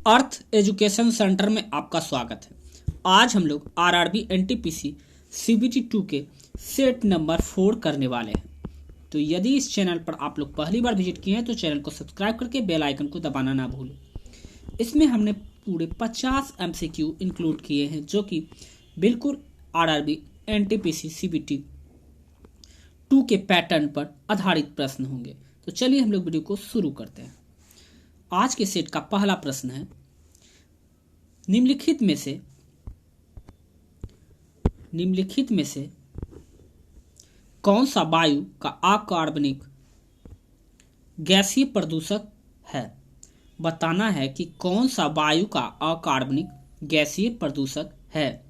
अर्थ education centre में आपका स्वागत है। आज हम लोग आरआरबी एनटीपीसी सीबीटी 2 के सेट नंबर 4 करने वाले हैं। तो यदि इस चैनल पर आप लोग पहली बार विजिट किए हैं तो चैनल को सब्सक्राइब करके बेल आइकन को दबाना ना भूलें। इसमें हमने पूरे 50 एमसीक्यू इंक्लूड किए हैं जो कि बिल्कुल आरआरबी एनटीपीसी सीबीटी 2 के पैटर्न पर आधारित प्रश्न होंगे। तो चलिए हम लोग वीडियो को शुरू करते हैं। आज के सेट का पहला प्रश्न है, निम्नलिखित में से कौन सा वायु का अकार्बनिक गैसीय प्रदूषक है। बताना है कि कौन सा वायु का अकार्बनिक गैसीय प्रदूषक है।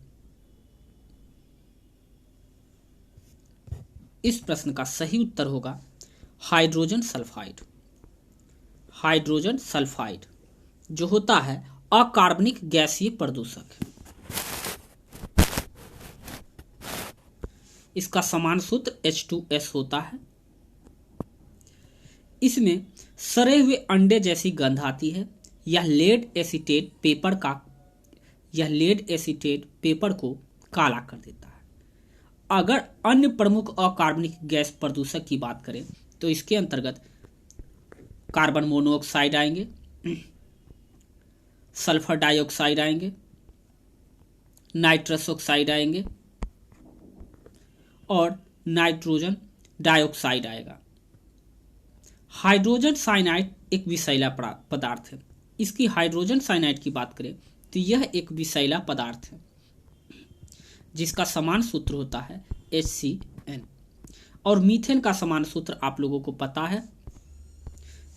इस प्रश्न का सही उत्तर होगा हाइड्रोजन सल्फाइड। हाइड्रोजन सल्फाइड जो होता है अकार्बनिक गैसीय प्रदूषक। इसका समान सूत्र H2S होता है। इसमें सड़े हुए अंडे जैसी गंध आती है। यह लेड एसीटेट पेपर को काला कर देता है। अगर अन्य प्रमुख अकार्बनिक गैस प्रदूषक की बात करें तो इसके अंतर्गत कार्बन मोनोऑक्साइड आएंगे, सल्फर डाइऑक्साइड आएंगे, नाइट्रस ऑक्साइड आएंगे और नाइट्रोजन डाइऑक्साइड आएगा। हाइड्रोजन साइनाइड एक विषैला पदार्थ है। इसकी हाइड्रोजन साइनाइड की बात करें तो यह एक विषैला पदार्थ है जिसका समान सूत्र होता है HCN। और मीथेन का समान सूत्र आप लोगों को पता है।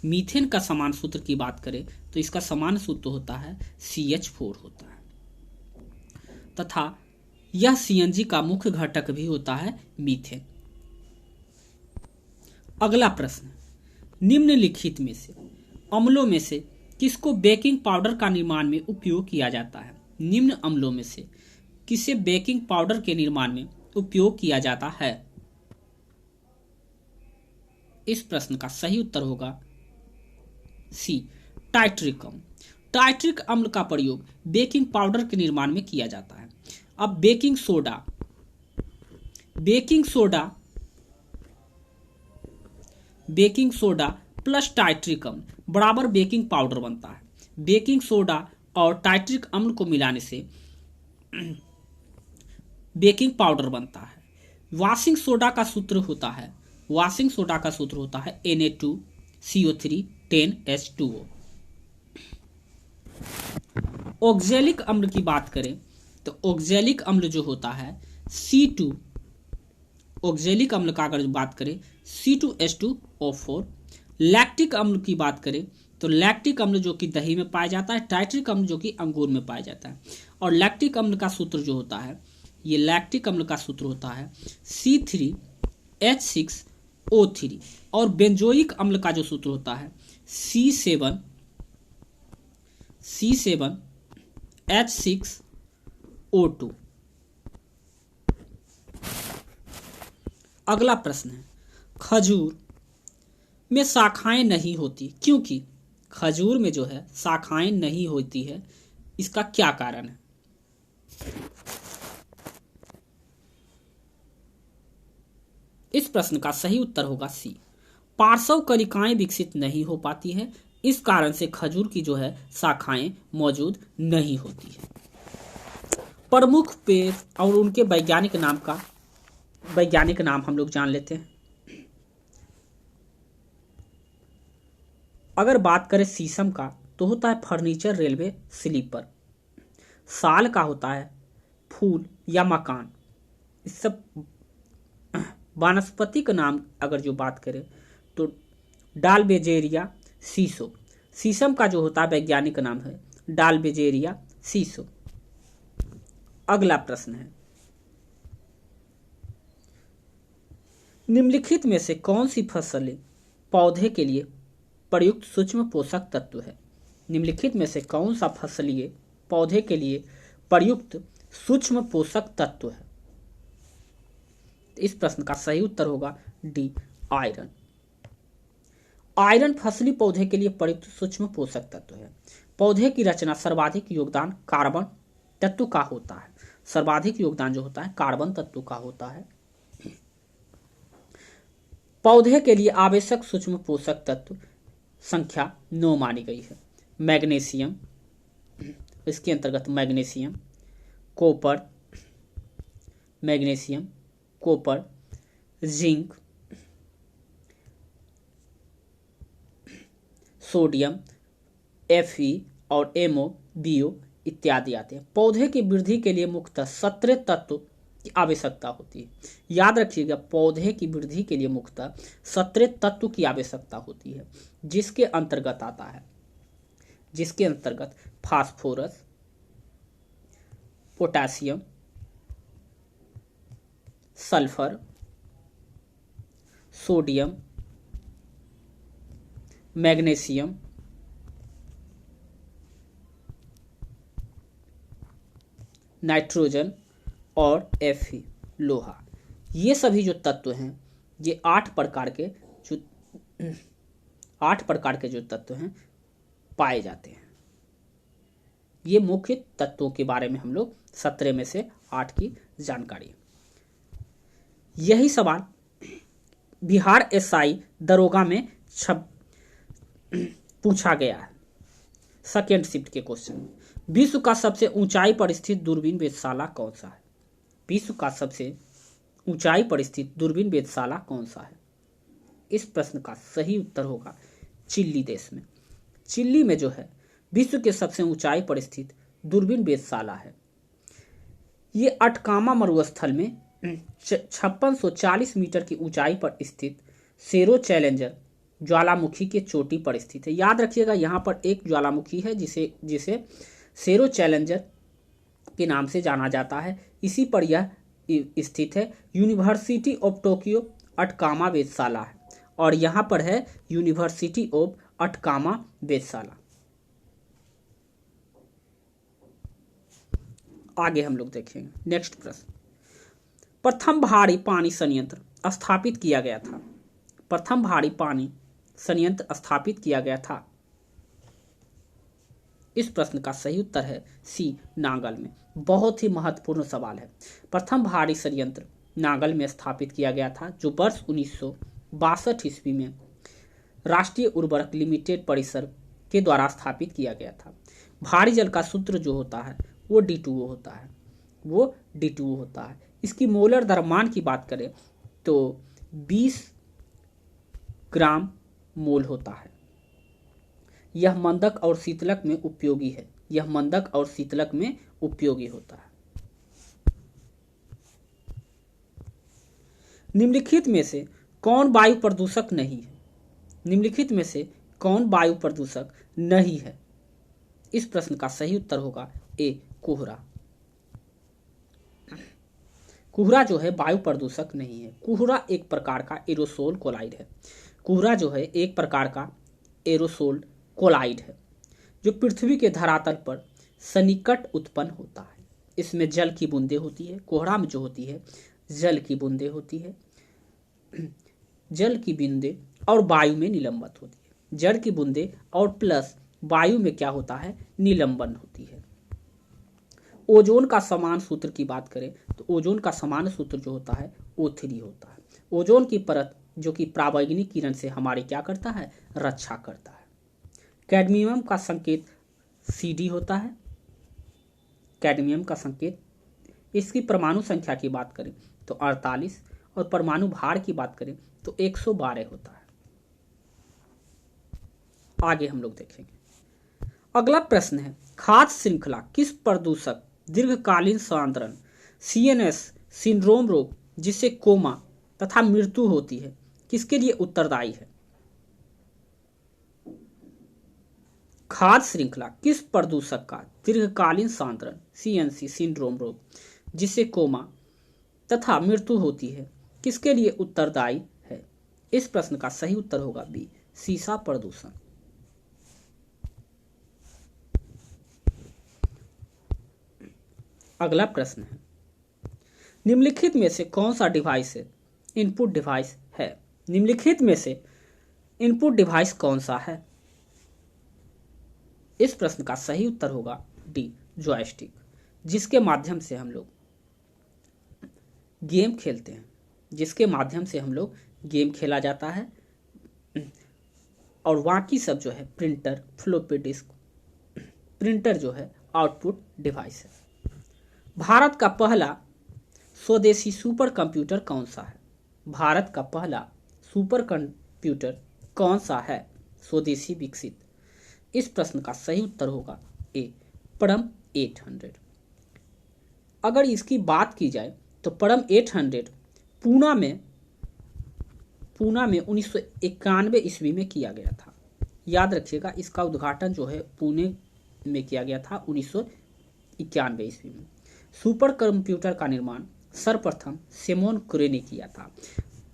मीथेन का समान सूत्र की बात करें तो इसका समान सूत्र होता है CH4 होता है तथा यह CNG का मुख्य घटक भी होता है मीथेन। अगला प्रश्न, निम्नलिखित में से अम्लों में से किसको बेकिंग पाउडर का निर्माण में उपयोग किया जाता है। निम्न अम्लों में से किसे बेकिंग पाउडर के निर्माण में उपयोग किया जाता है। इस प्रश्न का सही उत्तर होगा C, टाइट्रिक अम्ल। टाइट्रिक अम्ल का प्रयोग बेकिंग पाउडर के निर्माण में किया जाता है। अब बेकिंग सोडा प्लस टाइट्रिक अम्ल बराबर बेकिंग पाउडर बनता है। बेकिंग सोडा और टाइट्रिक अम्ल को मिलाने से बेकिंग पाउडर बनता है। वॉशिंग सोडा का सूत्र होता है Na2CO3 10H2O। ऑक्जेलिक अम्ल की बात करें तो ऑक्जेलिक अम्ल जो होता है C2, ऑक्जेलिक अम्ल का अगर बात करें C2H2O4। लैक्टिक अम्ल की बात करें तो लैक्टिक अम्ल जो कि दही में पाया जाता है, टाइट्रिक अम्ल जो कि अंगूर में पाया जाता है। और लैक्टिक अम्ल का सूत्र जो होता है, ये लैक्टिक अम्ल का सूत्र होता है C3H6O3। और बेंजोइक अम्ल का जो सूत्र होता है C7H6O2। अगला प्रश्न है, खजूर में शाखाएं नहीं होती क्योंकि खजूर में जो है शाखाएं नहीं होती है, इसका क्या कारण है। इस प्रश्न का सही उत्तर होगा C, पार्श्व कलिकाएं विकसित नहीं हो पाती है। इस कारण से खजूर की जो है शाखाएं मौजूद नहीं होती है। प्रमुख पेड़ और उनके वैज्ञानिक नाम हम लोग जान लेते हैं। अगर बात करें शीशम का तो होता है फर्नीचर, रेलवे, स्लीपर। साल का होता है फूल या मकान। इस सब वनस्पति का नाम अगर जो बात करें तो डालबेजेरिया सीसो। शीशम का जो होता है वैज्ञानिक नाम है डालबेजेरिया सीसो। अगला प्रश्न है, निम्नलिखित में से कौन सी फसलें पौधे के लिए प्रयुक्त सूक्ष्म पोषक तत्व है। निम्नलिखित में से कौन सा फसलीय पौधे के लिए प्रयुक्त सूक्ष्म पोषक तत्व है। इस प्रश्न का सही उत्तर होगा D, आयरन। आयरन फसली पौधे के लिए प्रयुक्त सूक्ष्म पोषक तत्व है। पौधे की रचना सर्वाधिक योगदान कार्बन तत्व का होता है। सर्वाधिक योगदान जो होता है कार्बन तत्व का होता है। पौधे के लिए आवश्यक सूक्ष्म पोषक तत्व संख्या 9 मानी गई है। मैग्नीशियम, इसके अंतर्गत magnesium, copper, zinc, sodium, Fe और MO, BO इत्यादि आते हैं। पौधे की वृद्धि के लिए मुख्यतः 17 तत्व की आवश्यकता होती है। याद रखिएगा, पौधे की वृद्धि के लिए मुख्यतः 17 तत्व की आवश्यकता होती है, जिसके अंतर्गत आता है, जिसके अंतर्गत phosphorus, potassium, sulphur, sodium, magnesium, nitrogen और Fe लोहा। ये सभी जो तत्व हैं, ये 8 प्रकार के जो तत्व हैं पाए जाते हैं। ये मुख्य तत्वों के बारे में हम लोग 17 में से 8 की जानकारी। यही सवाल बिहार SI दरोगा में पूछा गया है, सेकेंड शिफ्ट के क्वेश्चन में। विश्व का सबसे ऊंचाई पर स्थित दूरबीन वेधशाला कौन सा है? विश्व का सबसे ऊंचाई पर स्थित दूरबीन वेधशाला कौन सा है? इस प्रश्न का सही उत्तर होगा चिली देश में। चिली में जो है विश्व के सबसे ऊंचाई पर स्थित दूरबीन वेधशाला है। ये अटकामा मरुस्थल में 5640 मीटर की ऊंचाई पर स्थित सेरो चैलेंजर ज्वालामुखी के चोटी पर स्थित है। याद रखिएगा, यहाँ पर एक ज्वालामुखी है जिसे सेरो चैलेंजर के नाम से जाना जाता है। इसी पर यह स्थित है। यूनिवर्सिटी ऑफ टोक्यो अटकामा वेधशाला है और यहाँ पर है यूनिवर्सिटी ऑफ अटकामा वेधशाला। आगे हम लोग देखेंगे नेक्स्ट प्रश्न। प्रथम भारी पानी संयंत्र स्थापित किया गया था। प्रथम भारी पानी संयंत्र स्थापित किया गया था। इस प्रश्न का सही उत्तर है सी, नांगल में। बहुत ही महत्वपूर्ण सवाल है। प्रथम भारी संयंत्र नांगल में स्थापित किया गया था, जो वर्ष 1962 ईस्वी में राष्ट्रीय उर्वरक लिमिटेड परिसर के द्वारा स्थापित किया गया था। भारी जल का सूत्र जो होता है वो D2O होता है। इसकी मोलर द्रव्यमान की बात करें तो 20 ग्राम मोल होता है। यह मंदक और शीतलक में उपयोगी है। होता है। निम्नलिखित में से कौन वायु प्रदूषक नहीं है? निम्नलिखित में से कौन वायु प्रदूषक नहीं है? इस प्रश्न का सही उत्तर होगा ए, कोहरा। कोहरा जो है वायु प्रदूषक नहीं है। कोहरा एक प्रकार का एरोसोल कोलाइड है जो पृथ्वी के धरातल पर सन्निकट उत्पन्न होता है। इसमें जल की बूंदें होती है। कोहरा में जो होती है जल की बूंदें होती है। जल की बूंदें और वायु में निलंबित होती है। जल की बूंदें और प्लस वायु में क्या होता है, निलंबन होती है। ओजोन का समान सूत्र की बात करें तो ओजोन का समान सूत्र जो होता है O3 होता है। ओजोन की परत जो कि पराबैंगनी किरण से हमारी क्या करता है, रक्षा करता है। कैडमियम का संकेत CD होता है। कैडमियम का संकेत, इसकी परमाणु संख्या की बात करें तो 48 और परमाणु भार की बात करें तो 112 होता है। आगे हम लोग देखेंगे। अगला प्रश्न है, खाद्य श्रृंखला किस प्रदूषक दीर्घकालीन सांद्रण CNS सिंड्रोम रोग जिससे कोमा तथा मृत्यु होती है किसके लिए उत्तरदायी है? खाद्य श्रृंखला किस प्रदूषक का दीर्घकालीन सांद्रण CNS सिंड्रोम रोग जिससे कोमा तथा मृत्यु होती है किसके लिए उत्तरदायी है? इस प्रश्न का सही उत्तर होगा बी, सीसा प्रदूषण। अगला प्रश्न है, निम्नलिखित में से कौन सा डिवाइस है इनपुट डिवाइस है? निम्नलिखित में से इनपुट डिवाइस कौन सा है? इस प्रश्न का सही उत्तर होगा डी, जॉयस्टिक, जिसके माध्यम से हम लोग गेम खेलते हैं, जिसके माध्यम से हम लोग गेम खेला जाता है। और बाकी सब जो है प्रिंटर, फ्लोपी डिस्क, प्रिंटर जो है आउटपुट डिवाइस है। भारत का पहला स्वदेशी सुपर कंप्यूटर कौन सा है? भारत का पहला सुपर कंप्यूटर कौन सा है स्वदेशी विकसित? इस प्रश्न का सही उत्तर होगा ए, परम 800। अगर इसकी बात की जाए तो परम 800 पूना में 1991 ईस्वी में किया गया था। याद रखिएगा, इसका उद्घाटन जो है पुणे में किया गया था 1991 ईस्वी में। सुपर कंप्यूटर का निर्माण सर्वप्रथम सिमोन क्रे ने किया था।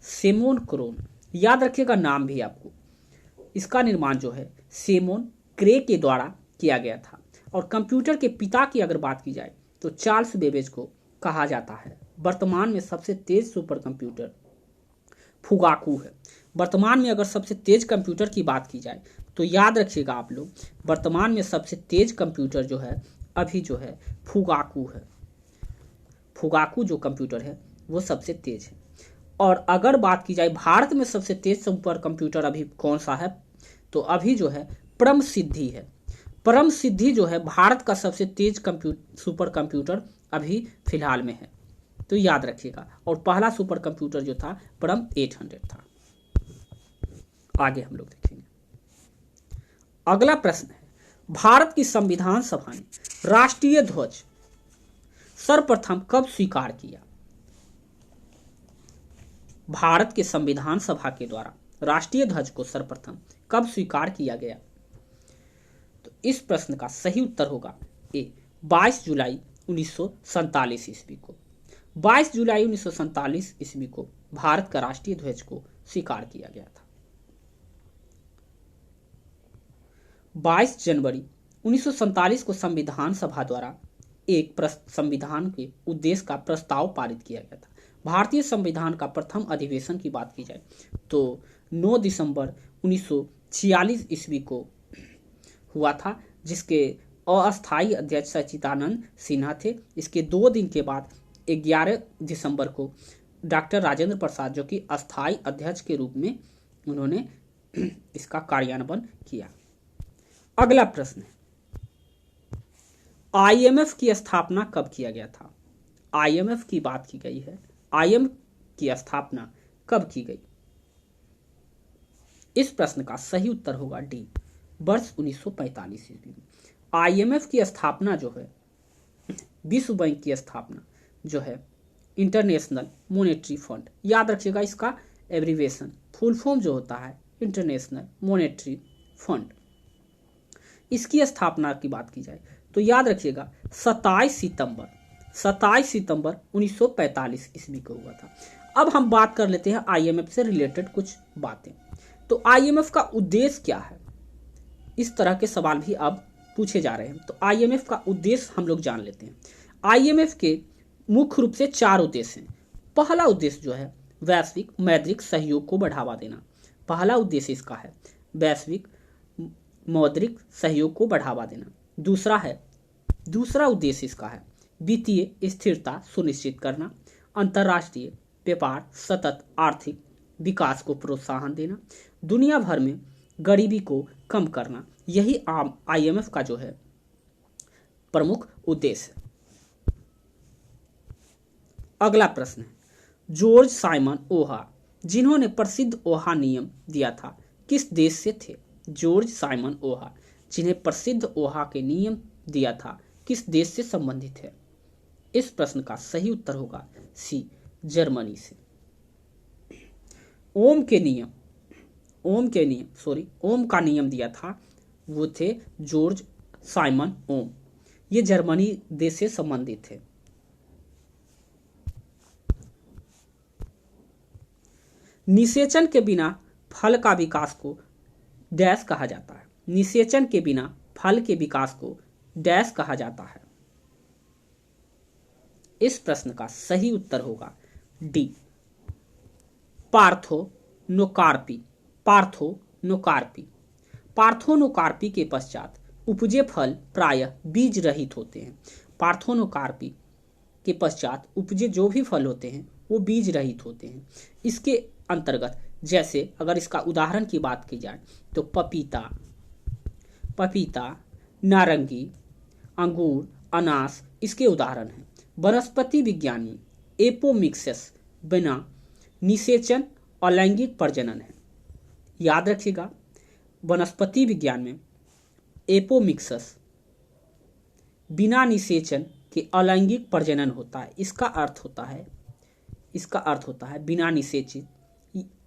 सिमोन क्रोन, याद रखिएगा नाम भी आपको। इसका निर्माण जो है सिमोन क्रे के द्वारा किया गया था। और कंप्यूटर के पिता की अगर बात की जाए तो चार्ल्स बेबेज को कहा जाता है। वर्तमान में सबसे तेज सुपर कंप्यूटर फुगाकू है। वर्तमान में अगर सबसे तेज कंप्यूटर की बात की जाए तो याद रखिएगा आप लोग, वर्तमान में सबसे तेज कंप्यूटर जो है अभी जो है फुगाकू है। फुगाकू जो कंप्यूटर है वो सबसे तेज है। और अगर बात की जाए भारत में सबसे तेज सुपर कंप्यूटर अभी कौन सा है, तो अभी जो है परम सिद्धि है। परम सिद्धि जो है भारत का सबसे तेज सुपर कंप्यूटर अभी फिलहाल में है, तो याद रखिएगा। और पहला सुपर कंप्यूटर जो था परम 800 था। आगे हम लोग देखेंगे। अगला प्रश्न है, भारत की संविधान सभा ने राष्ट्रीय ध्वज सर्वप्रथम कब स्वीकार किया? भारत के संविधान सभा के द्वारा राष्ट्रीय ध्वज को सर्वप्रथम कब स्वीकार किया गया? तो इस प्रश्न का सही उत्तर होगा ए, 22 जुलाई 1947 ईस्वी को। 22 जुलाई 1947 ईस्वी को भारत का राष्ट्रीय ध्वज को स्वीकार किया गया था। 22 जनवरी 1947 को संविधान सभा द्वारा एक संविधान के उद्देश्य का प्रस्ताव पारित किया गया था। भारतीय संविधान का प्रथम अधिवेशन की बात की जाए तो 9 दिसंबर 1946 ईस्वी को हुआ था, जिसके अस्थायी अध्यक्ष सच्चिदानंद सिन्हा थे। इसके 2 दिन के बाद 11 दिसंबर को डॉक्टर राजेंद्र प्रसाद, जो कि अस्थायी अध्यक्ष के रूप में उन्होंने इसका कार्यान्वयन किया। अगला प्रश्न है, आईएमएफ की स्थापना कब किया गया था? आईएमएफ की बात की गई है, आईएमएफ की स्थापना कब की गई? इस प्रश्न का सही उत्तर होगा डी, वर्ष 1945 ईस्वी में। आईएमएफ की स्थापना जो है, विश्व बैंक की स्थापना जो है, इंटरनेशनल मॉनेटरी फंड, याद रखिएगा इसका एब्रीवेशन, फुल फॉर्म जो होता है इंटरनेशनल मॉनेटरी फंड, इसकी स्थापना की बात की जाए तो याद रखिएगा 27 सितंबर 1945 ईस्वी को हुआ था। अब हम बात कर लेते हैं आईएमएफ से रिलेटेड कुछ बातें। तो आईएमएफ का उद्देश्य क्या है, इस तरह के सवाल भी अब पूछे जा रहे हैं। तो आईएमएफ का उद्देश्य हम लोग जान लेते हैं। आईएमएफ के मुख्य रूप से 4 उद्देश्य हैं। पहला उद्देश्य जो है वैश्विक मौद्रिक सहयोग को बढ़ावा देना। पहला उद्देश्य इसका है वैश्विक मौद्रिक सहयोग को बढ़ावा देना। दूसरा उद्देश्य इसका है वित्तीय स्थिरता सुनिश्चित करना, अंतर्राष्ट्रीय व्यापार, सतत आर्थिक विकास को प्रोत्साहन देना, दुनिया भर में गरीबी को कम करना। यही आईएमएफ का जो है प्रमुख उद्देश्य है। अगला प्रश्न है, जॉर्ज साइमन ओहा जिन्होंने प्रसिद्ध ओहा नियम दिया था किस देश से थे? जॉर्ज साइमन ओहा जिन्हें प्रसिद्ध ओहा के नियम दिया था किस देश से संबंधित है? इस प्रश्न का सही उत्तर होगा सी, जर्मनी से। ओम का नियम दिया था वो थे जॉर्ज साइमन ओम, ये जर्मनी देश से संबंधित थे। निषेचन के बिना फल का विकास को डैश कहा जाता है। निषेचन के बिना फल के विकास को डैश कहा जाता है। इस प्रश्न का सही उत्तर होगा डी, पार्थोनोकार्पी। पार्थोनोकार्पी के पश्चात उपजे फल प्रायः बीज रहित होते हैं। पार्थेनोकार्पी के पश्चात उपजे जो भी फल होते हैं वो बीज रहित होते हैं। इसके अंतर्गत जैसे अगर इसका उदाहरण की बात की जाए तो पपीता, नारंगी, अंगूर, अनास इसके उदाहरण हैं। वनस्पति विज्ञान में एपोमिक्सिस बिना निषेचन अलैंगिक प्रजनन है। याद रखिएगा, वनस्पति विज्ञान में एपोमिक्सिस बिना निषेचन के अलैंगिक प्रजनन होता है। इसका अर्थ होता है बिना निषेचित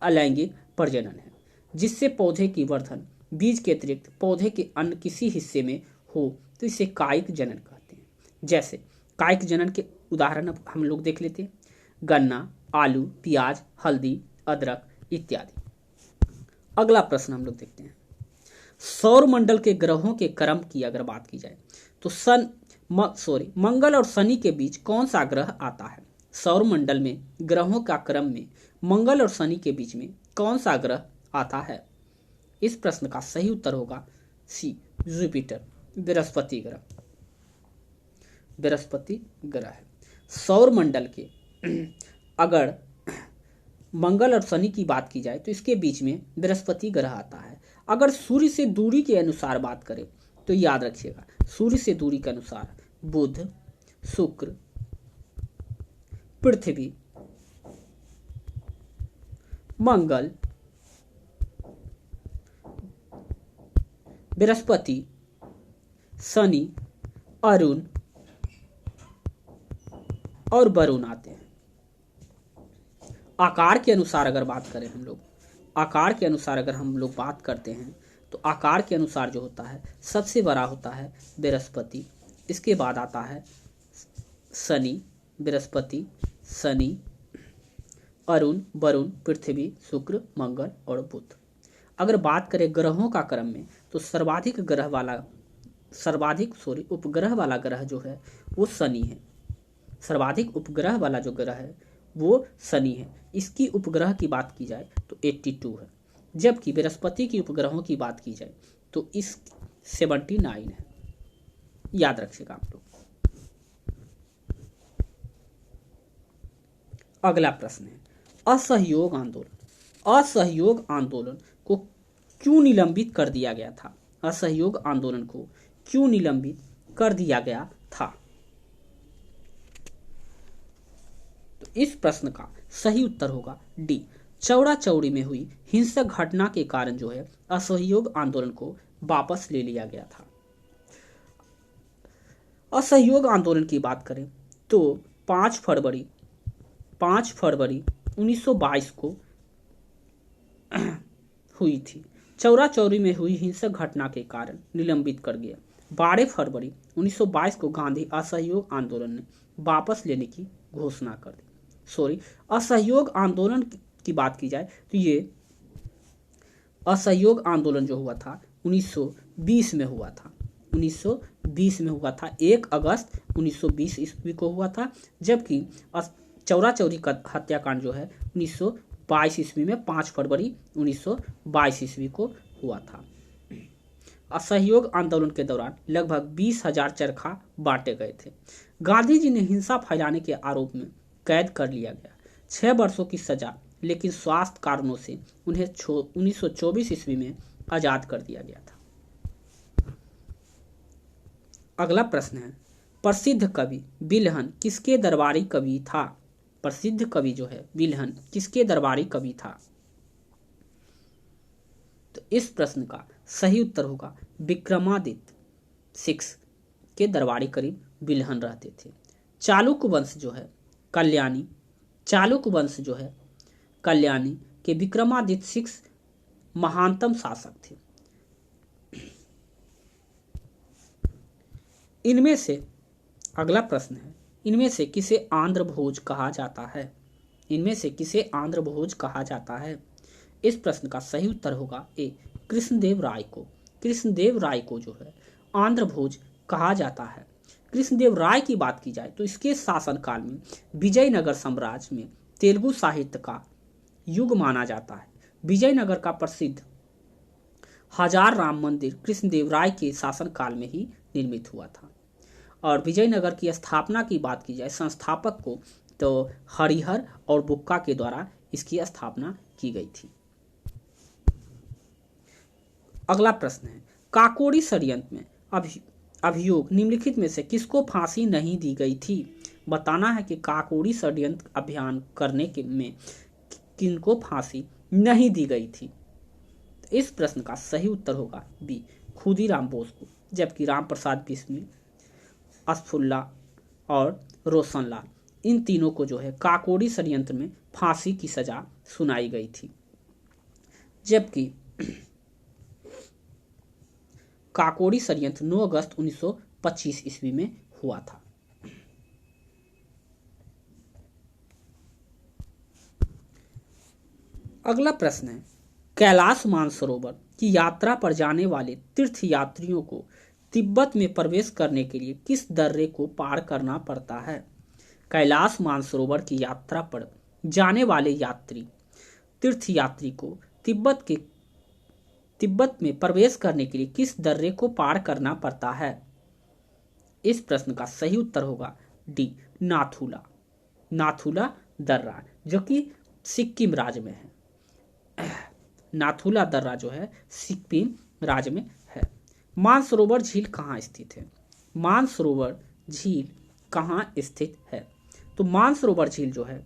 अलैंगिक प्रजनन है, जिससे पौधे की वर्धन बीज के अतिरिक्त पौधे के अन्य किसी हिस्से में हो तो इसे कायिक जनन कहते हैं। जैसे कायिक जनन के उदाहरण हम लोग देख लेते हैं, गन्ना, आलू, प्याज, हल्दी, अदरक इत्यादि। अगला प्रश्न हम लोग देखते हैं, सौर मंडल के ग्रहों के क्रम की अगर बात की जाए तो मंगल और शनि के बीच कौन सा ग्रह आता है? सौर मंडल में ग्रहों का क्रम में मंगल और शनि के बीच में कौन सा ग्रह आता है? इस प्रश्न का सही उत्तर होगा सी, जुपिटर, बृहस्पति ग्रह है। सौर मंडल के अगर मंगल और शनि की बात की जाए तो इसके बीच में बृहस्पति ग्रह आता है। अगर सूर्य से दूरी के अनुसार बात करें तो याद रखिएगा, सूर्य से दूरी के अनुसार बुध, शुक्र, पृथ्वी, मंगल, बृहस्पति, शनि, अरुण और वरुण आते हैं। आकार के अनुसार अगर बात करें हम लोग, आकार के अनुसार अगर हम लोग बात करते हैं तो आकार के अनुसार जो होता है सबसे बड़ा होता है बृहस्पति, इसके बाद आता है शनि, बृहस्पति, शनि, अरुण, वरुण, पृथ्वी, शुक्र, मंगल और बुध। अगर बात करें ग्रहों का क्रम में तो उपग्रह वाला ग्रह जो है वो शनि है। सर्वाधिक उपग्रह वाला जो ग्रह है वो शनि है। इसकी उपग्रह की बात की जाए तो 82 है, जबकि बृहस्पति की उपग्रहों की बात की जाए तो इस 79 है। याद रखिएगा आप लोग। अगला प्रश्न है, असहयोग आंदोलन को क्यों निलंबित कर दिया गया था? असहयोग आंदोलन को क्यों निलंबित कर दिया गया था? तो इस प्रश्न का सही उत्तर होगा डी, चौरा चौरी में हुई हिंसक घटना के कारण जो है असहयोग आंदोलन को वापस ले लिया गया था। असहयोग आंदोलन की बात करें तो 5 फरवरी 1922 को हुई थी। चौरा चौरी में हुई हिंसक घटना के कारण निलंबित कर गया। 12 फरवरी 1922 को गांधी असहयोग आंदोलन ने वापस लेने की घोषणा कर दी। असहयोग आंदोलन की बात की जाए तो ये असहयोग आंदोलन जो हुआ था 1920 में हुआ था। 1 अगस्त 1920 ईस्वी को हुआ था, जबकि चौरा चौरी का हत्याकांड जो है 1922 ईस्वी में 5 फरवरी 1922 ईस्वी को हुआ था। असहयोग आंदोलन के दौरान लगभग 20,000 चरखा बांटे गए थे। गांधी जी ने हिंसा फैलाने के आरोप में कैद कर लिया गया, 6 वर्षों की सजा, लेकिन स्वास्थ्य कारणों से उन्हें 1924 ईस्वी में आजाद कर दिया गया था। अगला प्रश्न है, प्रसिद्ध कवि बिल्हन किसके दरबारी कवि था? प्रसिद्ध कवि जो है बिल्हन किसके दरबारी कवि था? तो इस प्रश्न का सही उत्तर होगा विक्रमादित्य 6 के दरबारी करीब बिल्हन रहते थे। चालुक्य वंश जो है कल्याणी के विक्रमादित्य 6 महानतम शासक थे। इनमें से अगला प्रश्न है, इनमें से किसे आंध्र भोज कहा जाता है? इस प्रश्न का सही उत्तर होगा ए, कृष्णदेव राय को जो है आंध्र भोज कहा जाता है। कृष्णदेव राय की बात की जाए तो इसके शासनकाल में विजयनगर साम्राज्य में तेलुगु साहित्य का युग माना जाता है। विजयनगर का प्रसिद्ध हजार राम मंदिर कृष्णदेव राय के शासनकाल में ही निर्मित हुआ था। और विजयनगर की स्थापना की बात की जाए संस्थापक को, तो हरिहर और बुक्का के द्वारा इसकी स्थापना की गई थी। अगला प्रश्न है, काकोरी षड्यंत्र में अभियोग निम्नलिखित में से किसको फांसी नहीं दी गई थी? बताना है कि काकोरी षड्यंत्र अभियान करने के में किनको फांसी नहीं दी गई थी। इस प्रश्न का सही उत्तर होगा बी, खुदीराम बोस को, जबकि राम प्रसाद बिस्मिल, असफुल्ला और रोशनलाल, इन तीनों को जो है काकोरी षड्यंत्र में फांसी की सजा सुनाई गई थी। जबकि काकोरी षड्यंत्र 9 अगस्त 1925 ईस्वी में हुआ था। अगला प्रश्न है, कैलाश मानसरोवर की यात्रा पर जाने वाले तीर्थ यात्रियों को तिब्बत में प्रवेश करने के लिए किस दर्रे को पार करना पड़ता है? कैलाश मानसरोवर की यात्रा पर जाने वाले तीर्थ यात्री को तिब्बत में प्रवेश करने के लिए किस दर्रे को पार करना पड़ता है? इस प्रश्न का सही उत्तर होगा डी, नाथुला दर्रा, जो कि सिक्किम राज्य में है। नाथुला दर्रा जो है सिक्किम राज्य में है। मानसरोवर झील कहाँ स्थित है? मानसरोवर झील कहाँ स्थित है? तो मानसरोवर झील जो है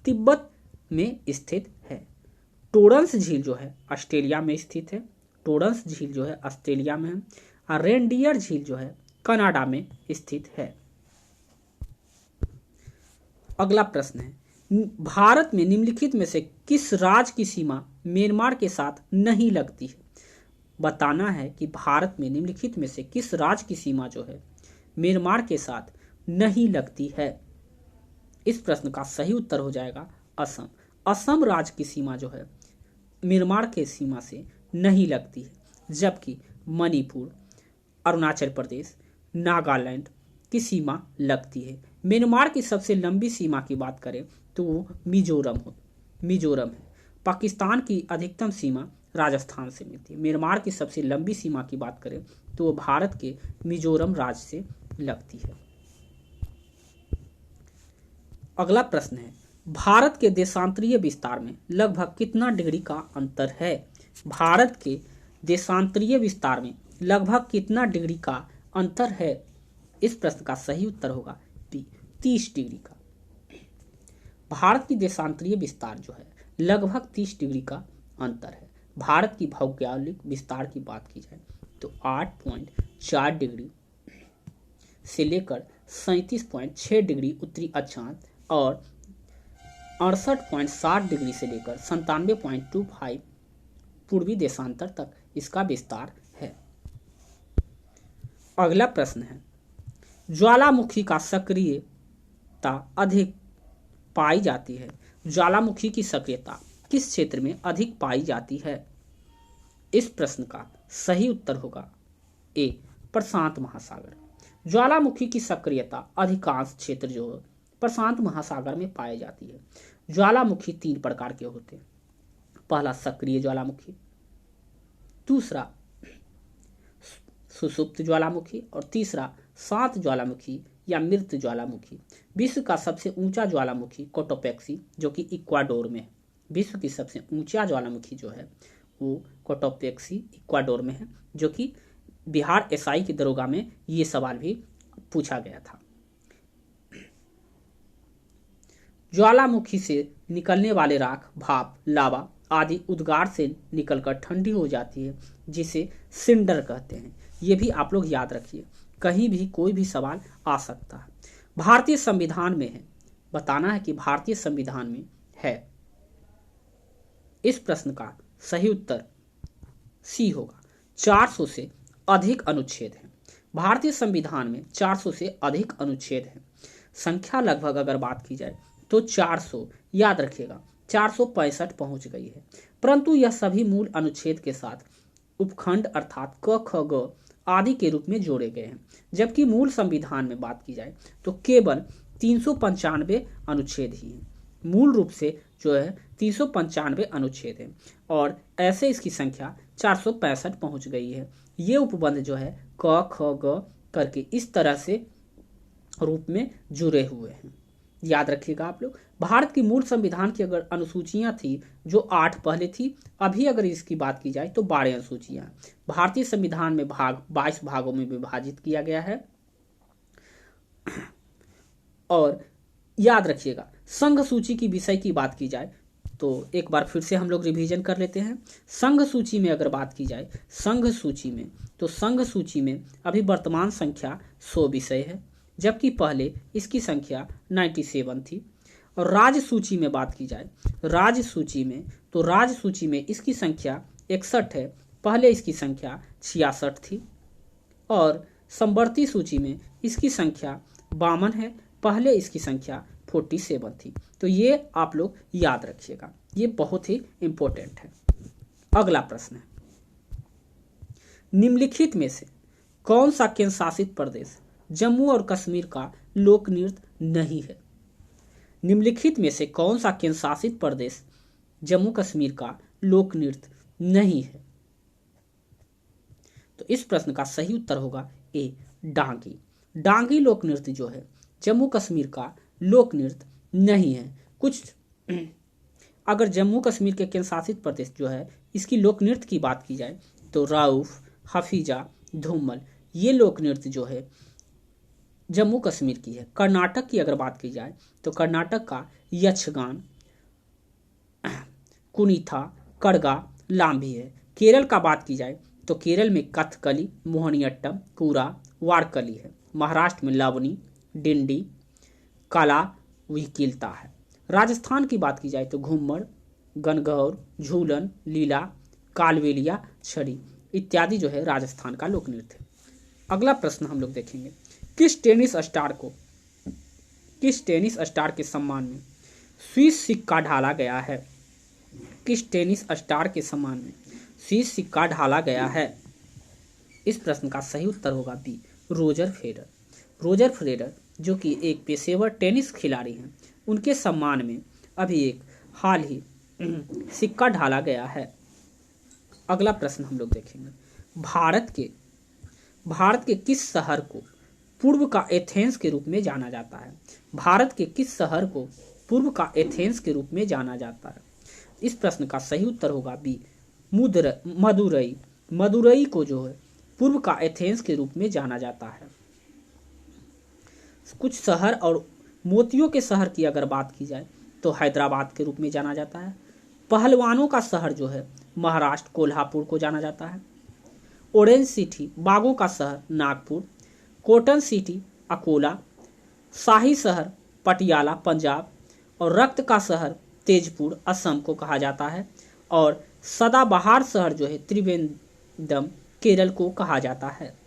तिब्बत में स्थित है। टोरंस झील जो है ऑस्ट्रेलिया में स्थित है। टोरंस झील जो है ऑस्ट्रेलिया में है और रेनडियर झील जो है कनाडा में स्थित है। अगला प्रश्न है, भारत में निम्नलिखित में से किस राज्य की सीमा म्यांमार के साथ नहीं लगती है? बताना है कि भारत में निम्नलिखित में से किस राज्य की सीमा जो है म्यांमार के साथ नहीं लगती है? इस प्रश्न का सही उत्तर हो जाएगा असम। असम राज्य की सीमा जो है म्यांमार के सीमा से नहीं लगती है, जबकि मणिपुर, अरुणाचल प्रदेश, नागालैंड की सीमा लगती है। म्यांमार की सबसे लंबी सीमा की बात करें तो वो मिजोरम है। पाकिस्तान की अधिकतम सीमा राजस्थान से मिलती है। म्यांमार की सबसे लंबी सीमा की बात करें तो वो भारत के मिजोरम राज्य से लगती है। अगला प्रश्न है, भारत के देशांतरीय विस्तार में लगभग कितना डिग्री का अंतर है? भारत के देशांतरीय विस्तार में लगभग कितना डिग्री का अंतर है? इस प्रश्न का सही उत्तर होगा बी, 30 डिग्री का। भारत की देशांतरीय विस्तार जो है लगभग 30 डिग्री का अंतर है। भारत की भौगोलिक विस्तार की बात की जाए तो 8.4 डिग्री से लेकर 37.6 डिग्री उत्तरी अक्षांश और 68.7 डिग्री से लेकर 97.25 पूर्वी देशांतर तक इसका विस्तार है। अगला प्रश्न है, ज्वालामुखी का सक्रियता अधिक पाई जाती है। ज्वालामुखी की सक्रियता किस क्षेत्र में अधिक पाई जाती है? इस प्रश्न का सही उत्तर होगा ए, प्रशांत महासागर। ज्वालामुखी की सक्रियता अधिकांश क्षेत्र जो है प्रशांत महासागर में पाई जाती है। ज्वालामुखी 3 प्रकार के होते हैं। पहला सक्रिय ज्वालामुखी, दूसरा सुषुप्त ज्वालामुखी और तीसरा शांत ज्वालामुखी या मृत ज्वालामुखी। विश्व का सबसे ऊंचा ज्वालामुखी कोटोपेक्सी जो कि इक्वाडोर में है। विश्व की सबसे ऊंचा ज्वालामुखी जो है वो कोटोपेक्सी इक्वाडोर में है, जो कि बिहार एसआई की दरोगा में ये सवाल भी पूछा गया था। ज्वालामुखी से निकलने वाले राख, भाप, लावा आदि उद्गार से निकलकर ठंडी हो जाती है, जिसे सिंडर कहते हैं। ये भी आप लोग याद रखिए, कहीं भी कोई भी सवाल आ सकता है। भारतीय संविधान में है, बताना है कि भारतीय संविधान में है। इस प्रश्न का सही उत्तर सी होगा। 400 से अधिक अनुच्छेद हैं। भारतीय संविधान में 400 से अधिक अनुच्छेद हैं। संख्या लगभग अगर बात की जाए तो 400, याद रखिएगा 465 पहुंच गई है, परंतु यह सभी मूल अनुच्छेद के साथ उपखंड अर्थात क, ख, ग आदि के रूप में जोड़े गए हैं। जबकि मूल संविधान में बात की जाए तो केवल 395 अनुच्छेद ही हैं। मूल रूप से जो है 395 अनुच्छेद है और ऐसे इसकी संख्या 465 पहुंच गई है। ये उपबंध जो है क ख ग करके इस तरह से रूप में जुड़े हुए हैं। याद रखिएगा आप लोग। भारत की मूल संविधान की अगर अनुसूचियां थी जो 8 पहले थी, अभी अगर इसकी बात की जाए तो 12 अनुसूचियां। भारतीय संविधान में भाग 22 भागों में विभाजित किया गया है। और याद रखिएगा, संघ सूची की विषय की बात की जाए तो एक बार फिर से हम लोग रिवीजन कर लेते हैं। संघ सूची में अगर बात की जाए, संघ सूची में, तो संघ सूची में अभी वर्तमान संख्या 100 विषय है, जबकि पहले इसकी संख्या 97 थी। और राज्य सूची में बात की जाए, राज्य सूची में, तो राज्य सूची में इसकी संख्या 61 है, पहले इसकी संख्या 66 थी। और समवर्ती सूची में इसकी संख्या 52 है, पहले इसकी संख्या 47 थी। तो ये आप लोग याद रखिएगा, ये बहुत ही इंपॉर्टेंट है। अगला प्रश्न है, निम्नलिखित में से कौन सा केंद्र शासित प्रदेश जम्मू और कश्मीर का लोक नृत्य नहीं है? निम्नलिखित में से कौन सा केंद्र शासित प्रदेश जम्मू कश्मीर का लोक नृत्य नहीं है? तो इस प्रश्न का सही उत्तर होगा ए, डांगी। डांगी लोक नृत्य जो है जम्मू कश्मीर का लोक नृत्य नहीं है। कुछ अगर जम्मू कश्मीर के केंद्र शासित प्रदेश जो है इसकी लोक नृत्य की बात की जाए तो राउफ, हफीजा, धूमल, ये लोक नृत्य जो है जम्मू कश्मीर की है। कर्नाटक की अगर बात की जाए तो कर्नाटक का यक्षगान, कुनीथा, करगा, लांभी है। केरल का बात की जाए तो केरल में कथकली, मोहिनीअट्टम, कुरा, वारकली है। महाराष्ट्र में लावनी, डिंडी, कला, विकिलता है। राजस्थान की बात की जाए तो घूमर, गणगौर, झूलन, लीला, कालबेलिया, छड़ी इत्यादि जो है राजस्थान का लोक नृत्य है। अगला प्रश्न हम लोग देखेंगे, किस टेनिस स्टार के सम्मान में स्विस सिक्का ढाला गया है? किस टेनिस स्टार के सम्मान में स्विस सिक्का ढाला गया है? इस प्रश्न का सही उत्तर होगा B, Roger Federer. Roger Federer जो कि एक पेशेवर टेनिस खिलाड़ी हैं, उनके सम्मान में अभी एक हाल ही सिक्का ढाला गया है। अगला प्रश्न हम लोग देखेंगे, भारत के किस शहर को पूर्व का एथेंस के रूप में जाना जाता है? भारत के किस शहर को पूर्व का एथेंस के रूप में जाना जाता है? इस प्रश्न का सही उत्तर होगा बी, मदुरई। मदुरई को जो है पूर्व का एथेंस के रूप में जाना जाता है। कुछ शहर और मोतियों के शहर की अगर बात की जाए तो हैदराबाद के रूप में जाना जाता है। पहलवानों का शहर जो है महाराष्ट्र कोल्हापुर को जाना जाता है। ऑरेंज सिटी बागों का शहर नागपुर, कॉटन सिटी अकोला, शाही शहर पटियाला पंजाब और रक्त का शहर तेजपुर असम को कहा जाता है। और सदाबहार शहर जो है त्रिवेंद्रम केरल को कहा जाता है।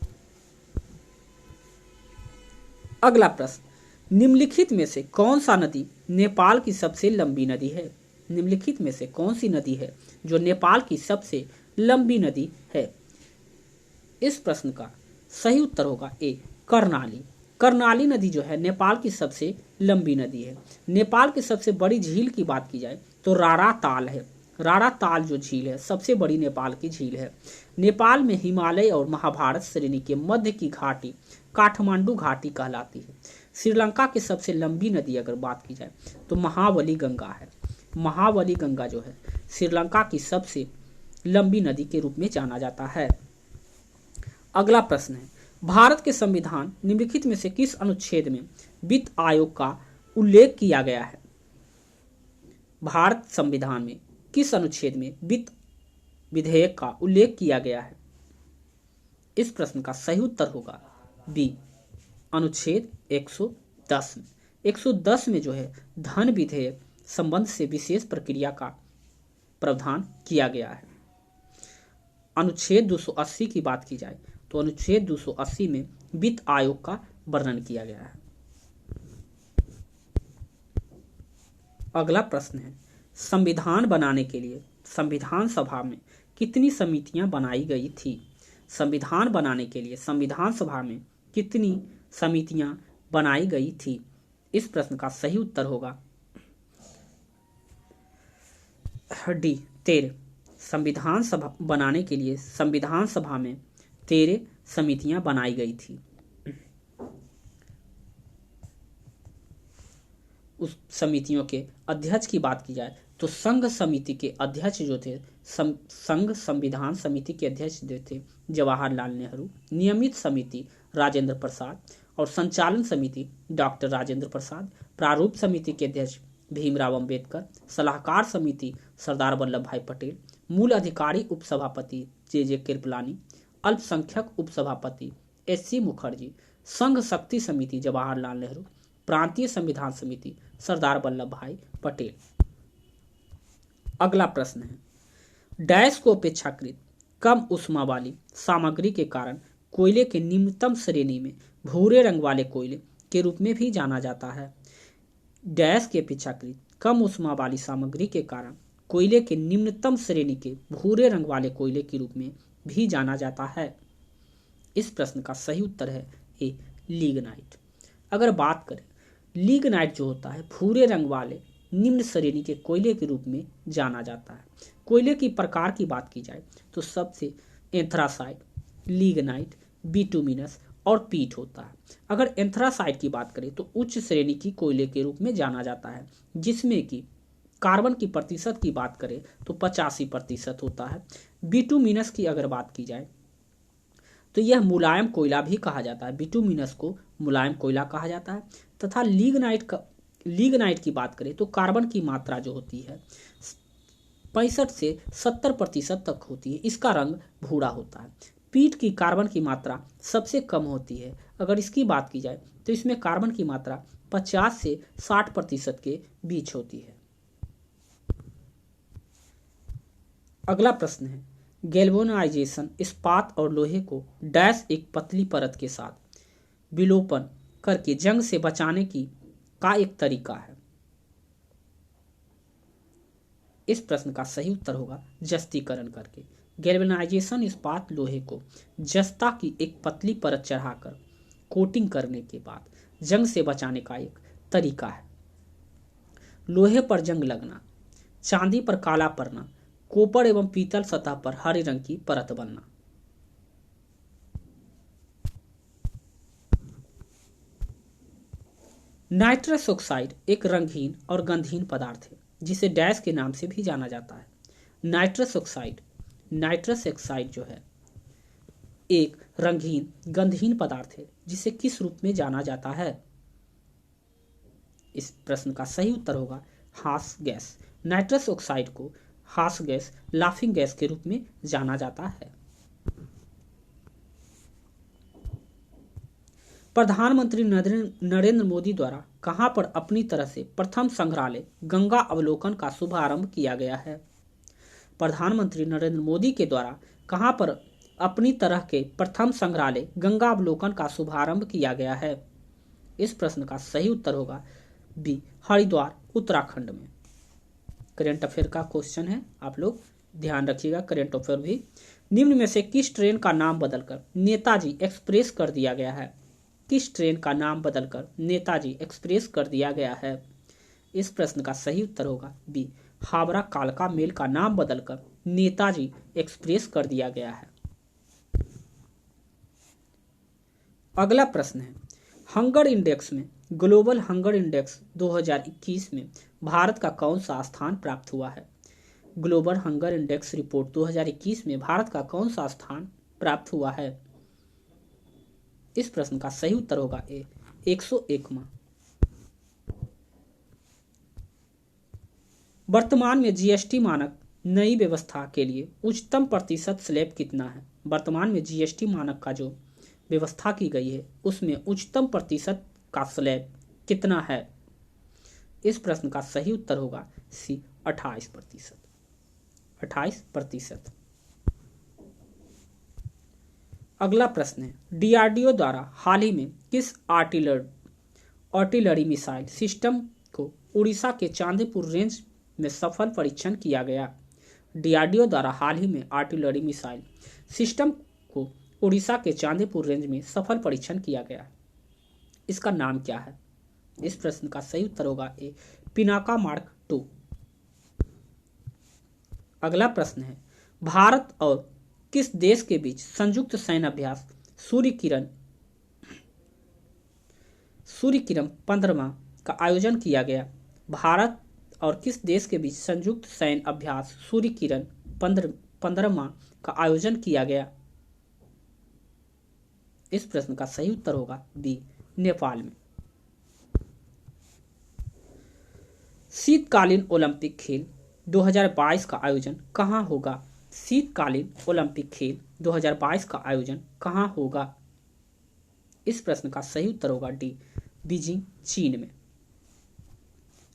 अगला प्रश्न, निम्नलिखित में से कौन सा नदी नेपाल की सबसे लंबी नदी है? निम्नलिखित में से कौन सी नदी है जो नेपाल की सबसे लंबी नदी है? इस प्रश्न का सही उत्तर होगा ए, कर्णाली। कर्णाली नदी जो है नेपाल की सबसे लंबी नदी है। नेपाल की सबसे बड़ी झील की बात की जाए तो रारा ताल है। रारा ताल जो झील है सबसे बड़ी नेपाल की झील है। नेपाल में हिमालय और महाभारत श्रेणी के मध्य की घाटी काठमांडू घाटी कहलाती है। श्रीलंका की सबसे लंबी नदी अगर बात की जाए तो महाबली गंगा है। महाबली गंगा जो है श्रीलंका की सबसे लंबी नदी के रूप में जाना जाता है। अगला प्रश्न है, भारत के संविधान निम्नलिखित में से किस अनुच्छेद में वित्त आयोग का उल्लेख किया गया है? भारत संविधान में किस अनुच्छेद में वित्त विधेयक का उल्लेख किया गया है? इस प्रश्न का सही उत्तर होगा बी, अनुच्छेद 110 में। 110 में जो है धन विधेयक संबंध से विशेष प्रक्रिया का प्रावधान किया गया है। अनुच्छेद 280 की बात की जाए तो अनुच्छेद 280 में वित्त आयोग का वर्णन किया गया है। अगला प्रश्न है, संविधान बनाने के लिए संविधान सभा में कितनी समितियां बनाई गई थी? संविधान बनाने के लिए संविधान सभा में कितनी समितियां बनाई गई थी? इस प्रश्न का सही उत्तर होगा डी 13 संविधान सभा बनाने के लिए संविधान सभा में 13 समितियां बनाई गई थी। उस समितियों के अध्यक्ष की बात की जाए तो संघ समिति के अध्यक्ष जो थे, संघ संविधान समिति के अध्यक्ष जो थे जवाहरलाल नेहरू, नियमित समिति राजेंद्र प्रसाद और संचालन समिति डॉक्टर राजेंद्र प्रसाद, प्रारूप समिति के अध्यक्ष भीमराव अंबेडकर, सलाहकार समिति सरदार वल्लभ भाई पटेल, मूल अधिकारी उपसभापति जे कृपलानी, अल्पसंख्यक उपसभापति एस.सी. मुखर्जी, संघ शक्ति समिति जवाहरलाल नेहरू, प्रांतीय संविधान समिति सरदार वल्लभ भाई पटेल। अगला प्रश्न है, डैश को अपेक्षाकृत कम ऊष्मा वाली सामग्री के कारण कोयले के निम्नतम श्रेणी में भूरे रंग वाले कोयले के रूप में भी जाना जाता है। डैश के अपेक्षाकृत कम ऊष्मा वाली सामग्री के कारण कोयले के निम्नतम श्रेणी के भूरे रंग वाले कोयले के रूप में भी जाना जाता है। इस प्रश्न का सही उत्तर है ए लिग्नाइट। अगर बात करें लिग्नाइट जो होता है भूरे रंग वाले निम्न श्रेणी के कोयले के रूप में जाना जाता है। कोयले की प्रकार की बात की जाए तो सबसे एंथ्रासाइट, लिग्नाइट, बिटुमिनस और पीट होता है। अगर एंथ्रासाइट की बात करें तो उच्च श्रेणी की कोयले के रूप में जाना जाता है, जिसमें कि कार्बन की प्रतिशत की बात करें तो 85% होता है। बिटुमिनस की अगर बात की जाए तो यह मुलायम कोयला भी कहा जाता है, बिटुमिनस को मुलायम कोयला कहा जाता है। तथा लिग्नाइट की बात करें तो कार्बन की मात्रा जो होती है 65 से 70% तक होती है, इसका रंग भूरा होता है। पीट की कार्बन की मात्रा सबसे कम होती है। अगर इसकी बात की जाए तो इसमें कार्बन की मात्रा 50 से 60% के बीच होती है। अगला प्रश्न है, गैल्वेनाइजेशन इस्पात और लोहे को डैश एक पतली परत के साथ विलोपन करके जंग से बचाने का एक तरीका है। इस प्रश्न का सही उत्तर होगा जस्तीकरण करके। गैल्वेनाइजेशन इस्पात लोहे को जस्ता की एक पतली परत चढ़ाकर कोटिंग करने के बाद जंग से बचाने का एक तरीका है। लोहे पर जंग लगना, चांदी पर काला पड़ना, कॉपर एवं पीतल सतह पर हरे रंग की परत बनना। नाइट्रस ऑक्साइड एक रंगहीन और गंधहीन पदार्थ है जिसे डैश के नाम से भी जाना जाता है। नाइट्रस ऑक्साइड जो है एक रंगहीन गंधहीन पदार्थ है जिसे किस रूप में जाना जाता है? इस प्रश्न का सही उत्तर होगा हास गैस। नाइट्रस ऑक्साइड को हास गैस, लाफिंग गैस के रूप में जाना जाता है। प्रधानमंत्री नरेंद्र मोदी द्वारा कहां पर अपनी तरह से प्रथम संग्रहालय गंगा अवलोकन का शुभारंभ किया गया है? प्रधानमंत्री नरेंद्र मोदी के द्वारा कहां पर अपनी तरह के प्रथम संग्रहालय गंगा अवलोकन का शुभारंभ किया गया है? इस प्रश्न का सही उत्तर होगा बी हरिद्वार, उत्तराखंड में। करेंट अफेयर का क्वेश्चन है, आप लोग ध्यान रखिएगा। करेंट अफेयर भी, निम्न में से किस ट्रेन का नाम बदलकर नेताजी एक्सप्रेस कर दिया गया है? किस ट्रेन का नाम बदलकर नेताजी एक्सप्रेस कर दिया गया है? इस प्रश्न का सही उत्तर होगा बी हावड़ा कालका मेल का नाम बदलकर नेताजी एक्सप्रेस कर दिया गया है। अगला प्रश्न है, हंगर इंडेक्स में ग्लोबल हंगर इंडेक्स 2021 में भारत का कौन सा स्थान प्राप्त हुआ है? ग्लोबल हंगर इंडेक्स रिपोर्ट 2021 में भारत का कौन सा स्थान प्राप्त हुआ है? इस प्रश्न का सही उत्तर होगा ए 101वां। वर्तमान में जीएसटी मानक नई व्यवस्था के लिए उच्चतम प्रतिशत स्लैब कितना है? वर्तमान में जीएसटी मानक का जो व्यवस्था की गई है उसमें उच्चतम प्रतिशत का स्लैब कितना है? इस प्रश्न का सही उत्तर होगा सी 28%। 28%। अगला प्रश्न है, डीआरडीओ द्वारा हाल ही में किस आर्टिलरी मिसाइल सिस्टम को उड़ीसा के चांदीपुर रेंज में सफल परीक्षण किया गया? डीआरडीओ द्वारा हाल ही में आर्टिलरी मिसाइल सिस्टम को उड़ीसा के चांदीपुर रेंज में सफल परीक्षण किया गया। इसका नाम क्या है? इस प्रश्न का सही उत्तर होगा ए पिनाका मार्क 2। अगला प्रश्न है, भारत और किस देश के बीच संयुक्त सैन्य अभ्यास सूर्य किरण 15वां का आयोजन किया गया? भारत और किस देश के बीच संयुक्त सैन्य अभ्यास सूर्य किरण 15वां का आयोजन किया गया? इस प्रश्न का सही उत्तर होगा बी, नेपाल में। शीतकालीन ओलंपिक खेल 2022 का आयोजन कहाँ होगा? शीतकालीन ओलंपिक खेल 2022 का आयोजन कहाँ होगा? इस प्रश्न का सही उत्तर होगा डी, बीजिंग, चीन में।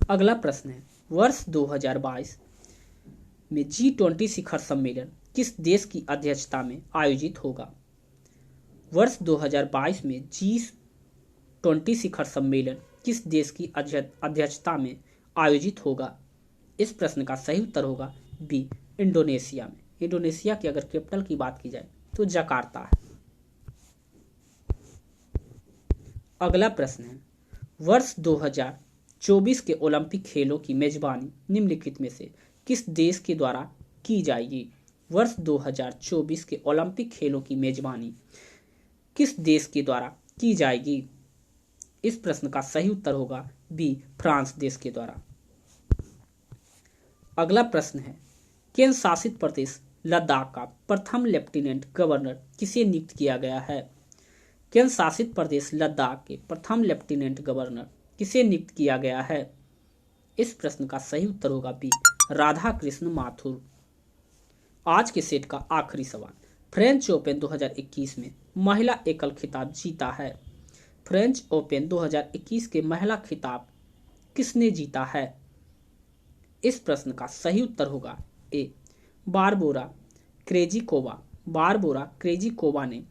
अगला प्रश्न है, वर्ष 2022 में G20 शिखर सम्मेलन किस देश की अध्यक्षता में आयोजित होगा? वर्ष 2022 में G20 शिखर सम्मेलन किस देश की अध्यक्षता में आयोजित होगा? इस प्रश्न का सही उत्तर होगा बी, इंडोनेशिया में। इंडोनेशिया की अगर कैपिटल की बात की जाए तो जकार्ता है। अगला प्रश्न है, वर्ष 2024 के ओलंपिक खेलों की मेजबानी निम्नलिखित में से किस देश के द्वारा की जाएगी? वर्ष 2024 के ओलंपिक खेलों की मेजबानी किस देश के द्वारा की जाएगी? इस प्रश्न का सही उत्तर होगा बी, फ्रांस देश के द्वारा। अगला प्रश्न है, केंद्र शासित प्रदेश लद्दाख का प्रथम लेफ्टिनेंट गवर्नर किसे नियुक्त किया गया है? केंद्र शासित प्रदेश लद्दाख के प्रथम लेफ्टिनेंट गवर्नर किसे नियुक्त किया गया है? इस प्रश्न का सही उत्तर होगा बी, राधा कृष्ण माथुर। आज के सेट का आखिरी सवाल, फ्रेंच ओपन 2021 में महिला एकल खिताब जीता है? फ्रेंच ओपन 2021 के महिला खिताब किसने जीता है? इस प्रश्न का सही उत्तर होगा ए, बारबोरा क्रेजिकोवा। बारबोरा क्रेजिकोवा ने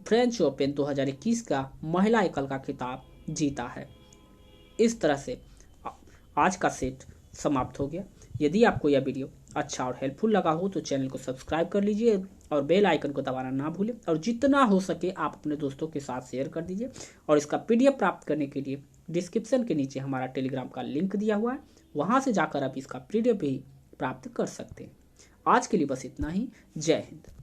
फ्रेंच ओपन 2021 का महिला एकल का खिताब जीता है। इस तरह से आज का सेट समाप्त हो गया। यदि आपको यह वीडियो अच्छा और हेल्पफुल लगा हो तो चैनल को सब्सक्राइब कर लीजिए और बेल आइकन को दबाना ना भूलें, और जितना हो सके आप अपने दोस्तों के साथ शेयर कर दीजिए। और इसका PDF प्राप्त करने के लिए डिस्क्रिप्शन के नीचे हमारा टेलीग्राम का लिंक दिया हुआ है, वहां से जाकर आप इसका PDF भी प्राप्त कर सकते हैं। आज के लिए बस इतना ही। जय हिंद।